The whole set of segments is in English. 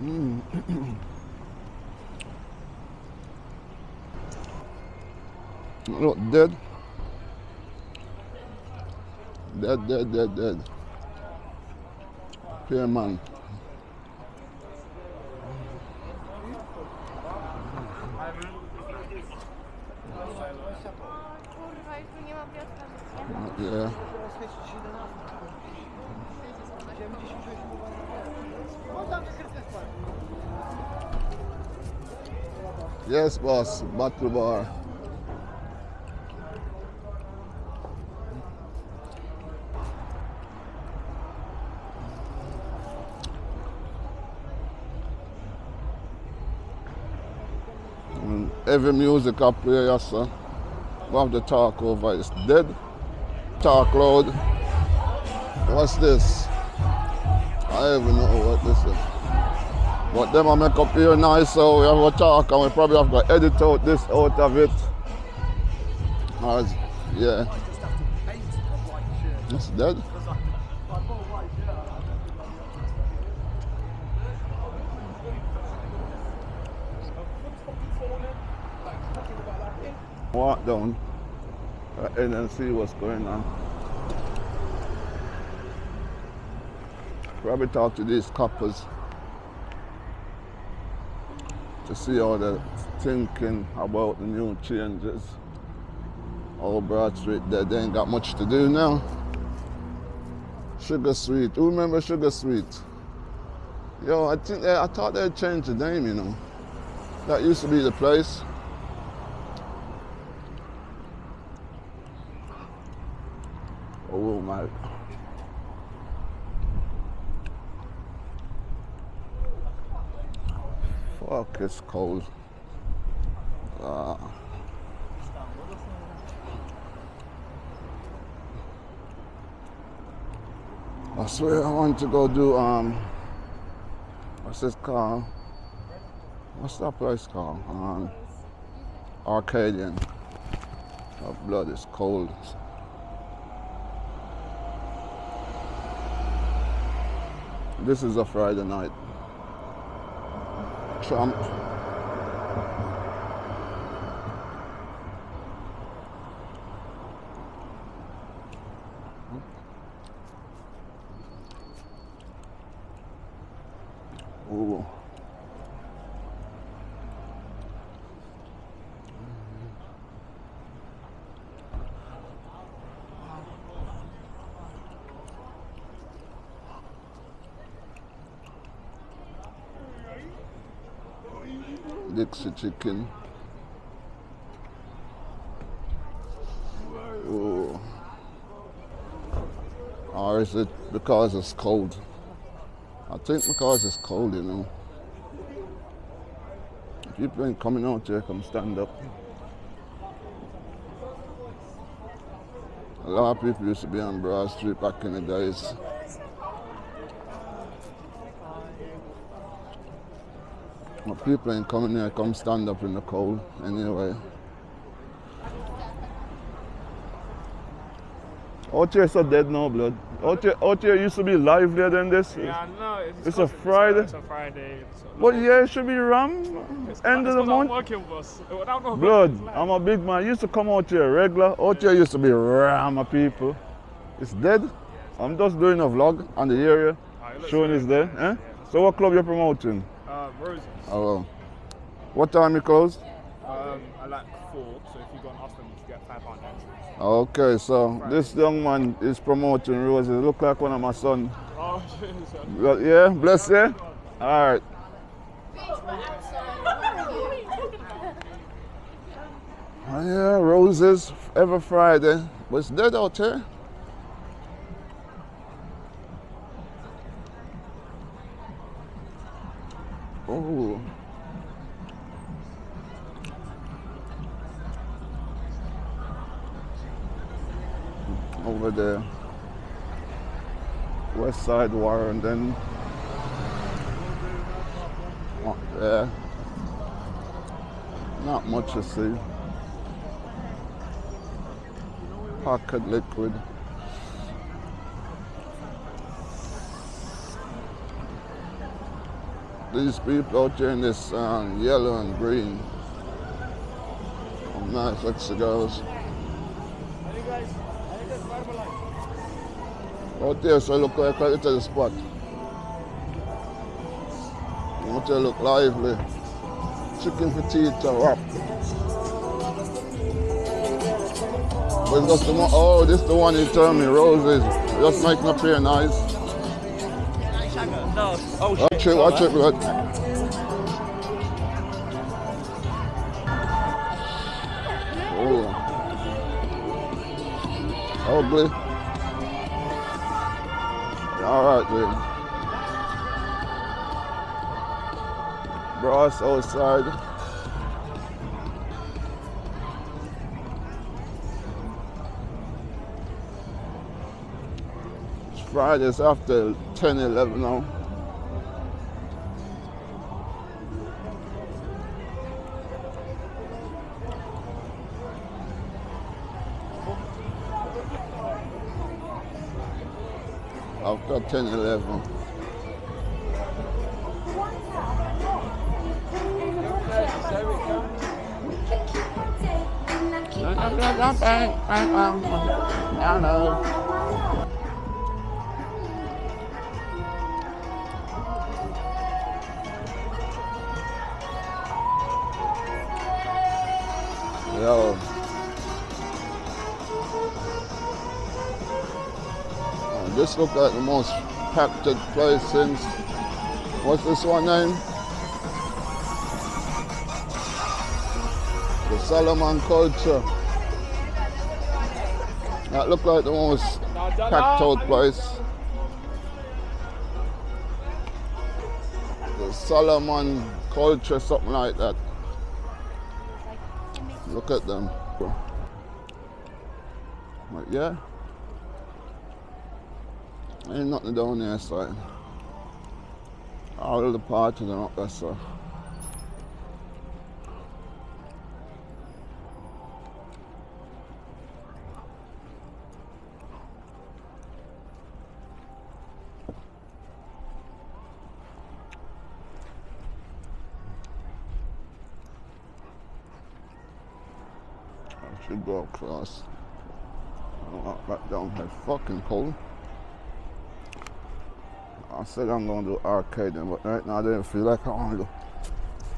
Mm. Look, dead. Dead. Here, man. Yeah. Yes, boss. Battle bar. Every music I play, yes, sir. We have the talk over. It's dead. Talk loud. What's this? I don't even know what this is. But them I make up here nice, so we have a talk and we probably have to edit out this out of it. As, yeah. It's dead. Walk down and then see what's going on. Probably talk to these couples to see how they're thinking about the new changes. Old Broad Street, they ain't got much to do now. Sugar Sweet, who remember Sugar Sweet? Yo, I thought they'd change the name, you know. That used to be the place. Oh my. Fuck, it's cold. I swear I want to go do, what's this called? What's that place called? Arcadian. My blood is cold. This is a Friday night. Trump. Ooh. Dixie chicken. Ooh. Or is it because it's cold? I think because it's cold, you know. If people ain't coming out here, come stand up. A lot of people used to be on Broad Street back in the days. But people ain't coming here, come stand up in the cold anyway. Out here so dead now, blood. Out here used to be livelier than this. Yeah, I know. It's a Friday. It's a Friday. But yeah, it should be ram. End of the month. Blood, I'm a big man. Used to come out here regular. Out here used to be ram of people. It's dead. I'm just doing a vlog on the area, showing it's there. Eh? So what club you promoting? Roses. Oh well. What time you close? I like 4, so if you go and ask them, you can get £5 extra. Okay, so this young man is promoting roses. Look like one of my sons. Oh, Well, yeah, bless you. All right. Oh, yeah, roses every Friday. But it's dead out here. Oh. Over there. West Side War and then yeah. Not much to see. Pocket liquid. these people out here in this yellow and green. Oh, nice, like cigars. Out there, so look like a little spot. Out there look lively. Chicken fajita wrap. But it's just the one, oh, this is the one you told me, roses. Just making appear nice. No. Oh, shit. Watch it, blood. Oh. Ugly. Alright, then. Brass outside. It's Friday, it's after 10-11 now. After 10-11. Yo. This looks like the most packed place since, what's this one name? The Solomon Culture. That looked like the most packed out place. The Solomon Culture, something like that. Look at them. But yeah. Ain't nothing down there side. All the parties are up there, so. I should go across. I don't want back down here. Fucking cold. I said I'm going to do arcading, but right now I didn't feel like I want to do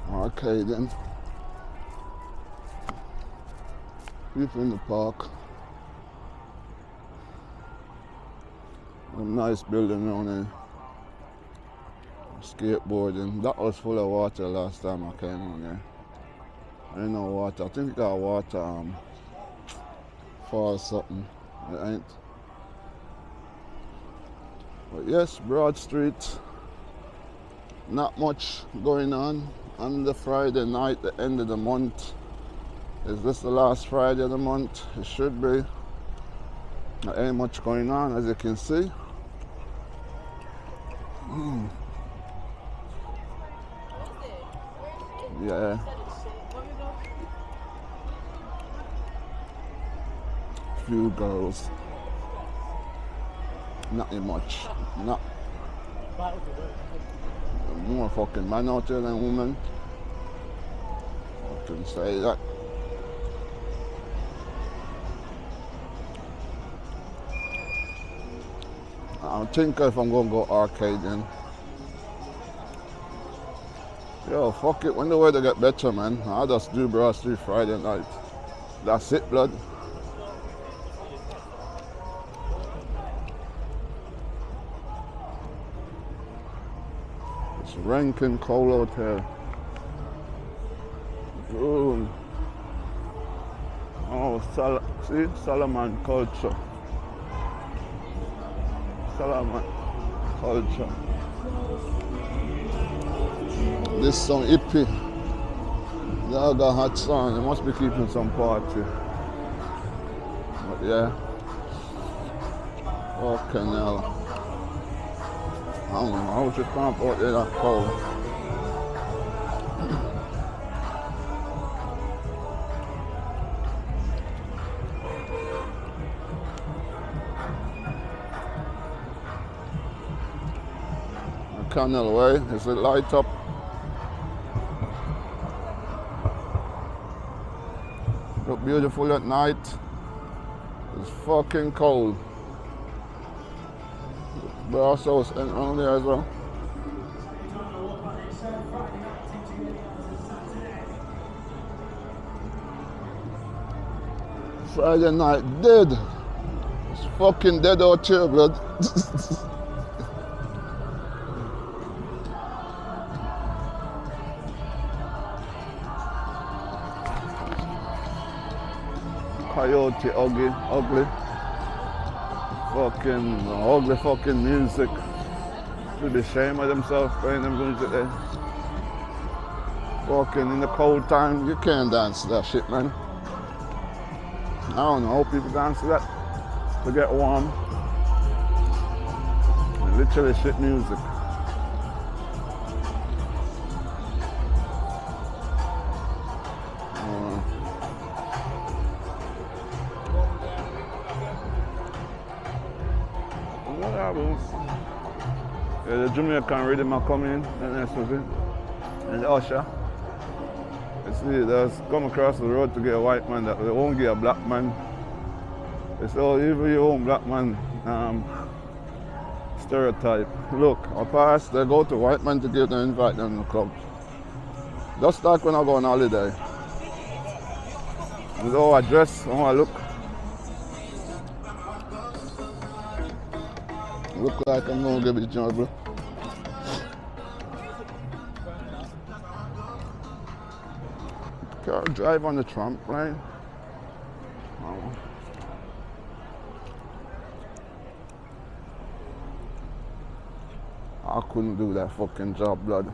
arcading. People in the park. A nice building around here. Skateboarding. That was full of water last time I came on here. I didn't know water. I think it got water for something. It ain't. But yes, Broad Street, not much going on the Friday night, the end of the month. Is this the last Friday of the month? It should be. There ain't much going on, as you can see. Yeah. Few girls. Nothing much. Not more fucking man out there than women. I can say that. I think if I'm gonna go arcading. Yo, fuck it. When the weather get better, man, I'll just do Broad Street Friday night. That's it, blood. Rankin Coal Hotel. Ooh. Oh, see? Solomon Culture. Solomon Culture. This some hippie. They all got hot sun. They must be keeping some party. But yeah. Fucking hell. I don't know, I was just trying to put it that cold. Canal Way, is it light up? Look beautiful at night. It's fucking cold. Brass house and around there as well. Friday night dead. It's fucking dead out here, blood. Coyote ugly. Fucking ugly fucking music. Should be ashamed of themselves playing them music there. Fucking in the cold time, you can't dance to that shit, man. I don't know how people dance to that to get warm. Literally shit music. What happens? Yeah, the Jamaican rhythm are coming, and that's what it. And the usher. You see, they just come across the road to get a white man that they won't get a black man. It's all even your own black man stereotype. Look, I pass, they go to white man to give them invite them to the club. Just like when I go on holiday. With how I dress, how I look. Look like I'm gonna give it a job, bro. Can't drive on the trampoline. Oh. I couldn't do that fucking job, blood.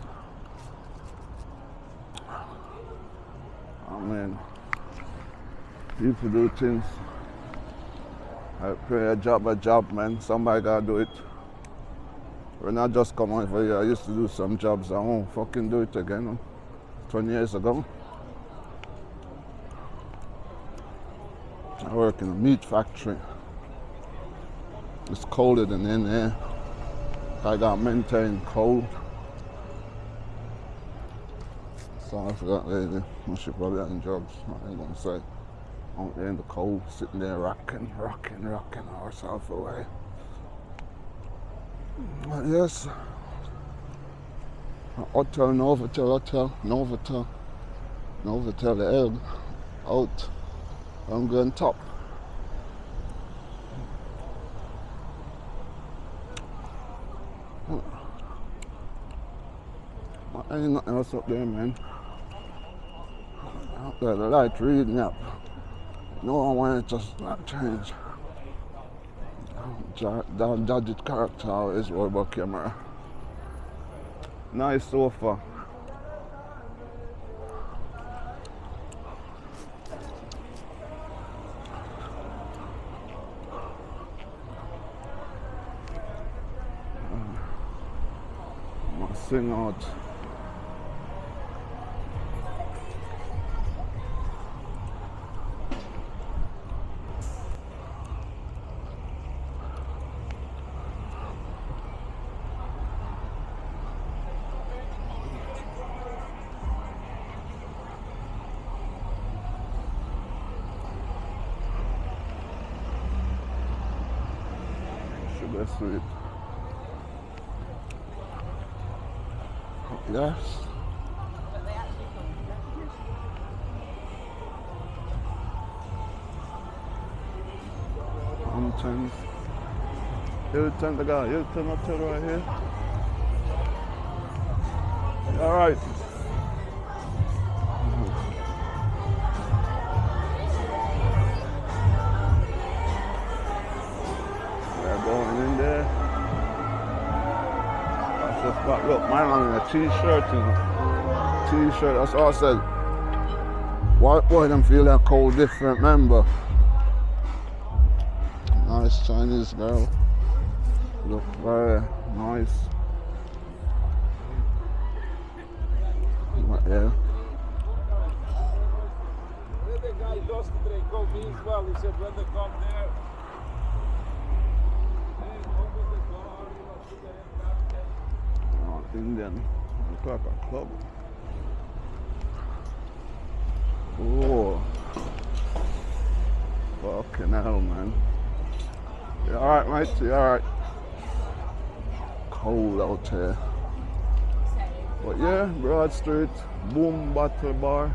I mean, people do things. I play a job, man. Somebody gotta do it. When I just come over here, I used to do some jobs. I won't fucking do it again. 20 years ago. I work in a meat factory. It's colder than in there. I got maintain cold. So I forgot lady. She probably having jobs. I ain't gonna say. Out there in the cold, sitting there rocking herself away. But yes. Hotel, Novotel, the egg. Out. I'm going top. Ain't nothing else up there, man. Out there, the light reading up. No, I want it to not change. Judged character always worry about camera. Nice sofa. Sing out. Sugar sweet. Yes. Mountains. Hilton, the guy, Hilton Hotel right here. All right. We're going in there. But look, man, I'm in a t-shirt, you know. T-shirt, that's all I said. White boy don't feel that cold different, remember. Nice Chinese girl. Look very nice. Yeah. The guy lost the break, called me as well. He said when they come there. Indian. Look like a club. Oh, Fucking hell, man. You alright, mate? You alright? Cold out here. But yeah, Broad Street, Boom Battle Bar.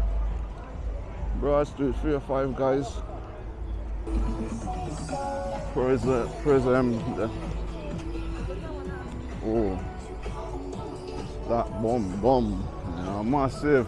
Broad Street, 3 or 5 guys. Prism. Oh, that bomb. Yeah, massive.